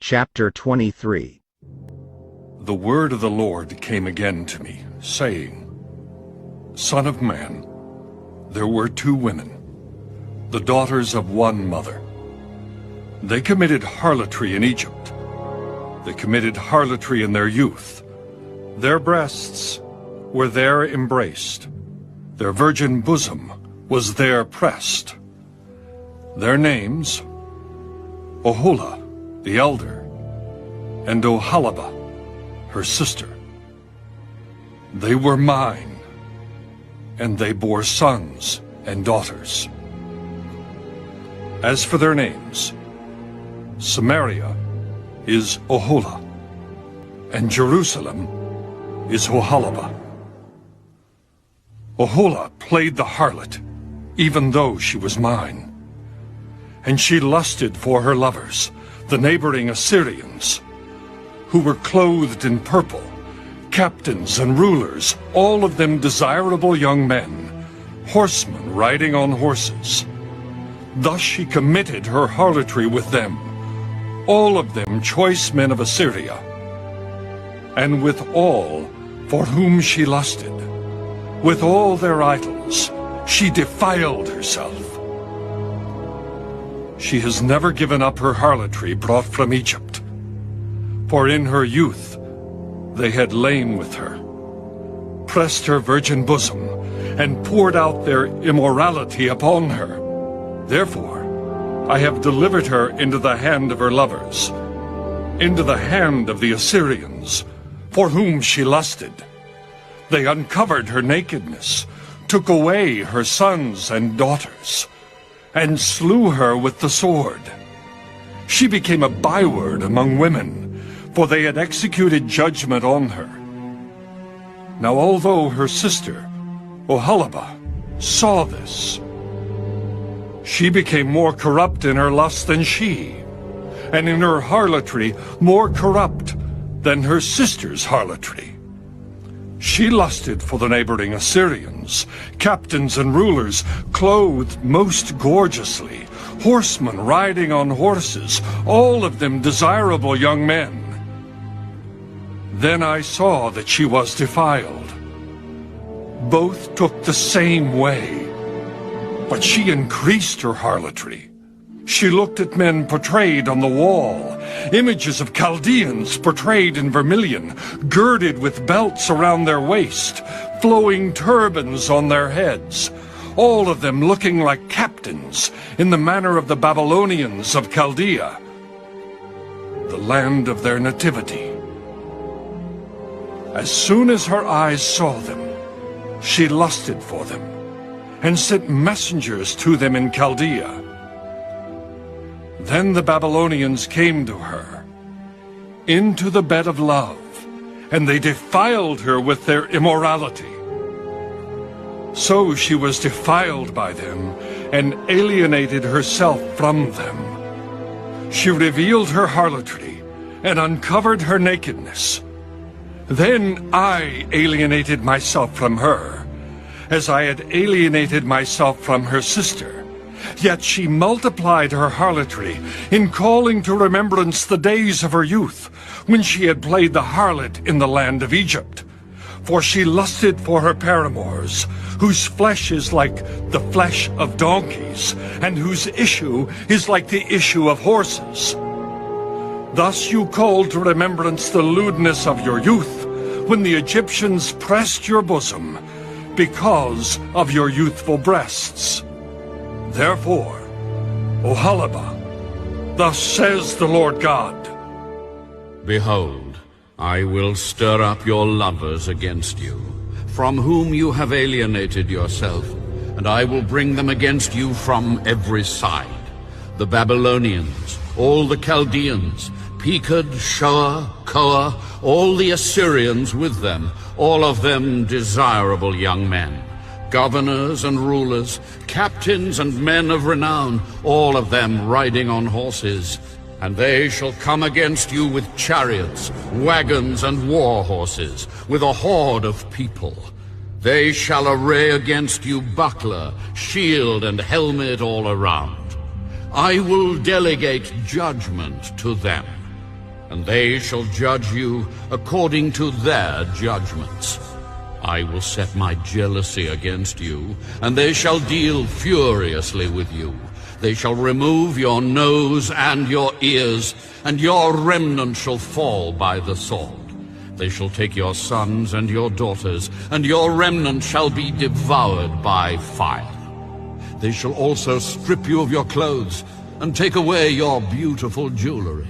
Chapter 23. The word of the Lord came again to me, saying, Son of man, there were two women, the daughters of one mother. They committed harlotry in Egypt. They committed harlotry in their youth. Their breasts were there embraced. Their virgin bosom was there pressed. Their names, Oholah, the elder, and Oholibah, her sister. They were mine, and they bore sons and daughters. As for their names, Samaria is Oholah, and Jerusalem is Oholibah. Oholah played the harlot, even though she was mine. And she lusted for her lovers, the neighboring Assyrians, who were clothed in purple, captains and rulers, all of them desirable young men, horsemen riding on horses. Thus she committed her harlotry with them, all of them choice men of Assyria, and with all for whom she lusted, with all their idols, she defiled herself. She has never given up her harlotry brought from Egypt, for in her youth they had lain with her, pressed her virgin bosom, and poured out their immorality upon her. Therefore I have delivered her into the hand of her lovers, into the hand of the Assyrians, for whom she lusted. They uncovered her nakedness, took away her sons and daughters, and slew her with the sword. She became a byword among women, for they had executed judgment on her. Now although her sister, Oholibah, saw this, she became more corrupt in her lust than she, and in her harlotry more corrupt than her sister's harlotry. She lusted for the neighboring Assyrians, captains and rulers, clothed most gorgeously, horsemen riding on horses, all of them desirable young men. Then I saw that she was defiled. Both took the same way, but she increased her harlotry. She looked at men portrayed on the wall, images of Chaldeans portrayed in vermilion, girded with belts around their waist, flowing turbans on their heads, all of them looking like captains in the manner of the Babylonians of Chaldea, the land of their nativity. As soon as her eyes saw them, she lusted for them, and sent messengers to them in Chaldea. Then the Babylonians came to her, into the bed of love, and they defiled her with their immorality. So she was defiled by them, and alienated herself from them. She revealed her harlotry, and uncovered her nakedness. Then I alienated myself from her, as I had alienated myself from her sister. Yet she multiplied her harlotry in calling to remembrance the days of her youth, when she had played the harlot in the land of Egypt. For she lusted for her paramours, whose flesh is like the flesh of donkeys, and whose issue is like the issue of horses. Thus you called to remembrance the lewdness of your youth, when the Egyptians pressed your bosom, because of your youthful breasts. Therefore, Oholibah, thus says the Lord God, Behold, I will stir up your lovers against you, from whom you have alienated yourself, and I will bring them against you from every side, the Babylonians, all the Chaldeans, Pekod, Shoa, Koa, all the Assyrians with them, all of them desirable young men, governors and rulers, captains and men of renown, all of them riding on horses. And they shall come against you with chariots, wagons, and war horses, with a horde of people. They shall array against you buckler, shield, and helmet all around. I will delegate judgment to them. and they shall judge you according to their judgments. I will set my jealousy against you, and they shall deal furiously with you. They shall remove your nose and your ears, and your remnant shall fall by the sword. They shall take your sons and your daughters, and your remnant shall be devoured by fire. They shall also strip you of your clothes, and take away your beautiful jewelry.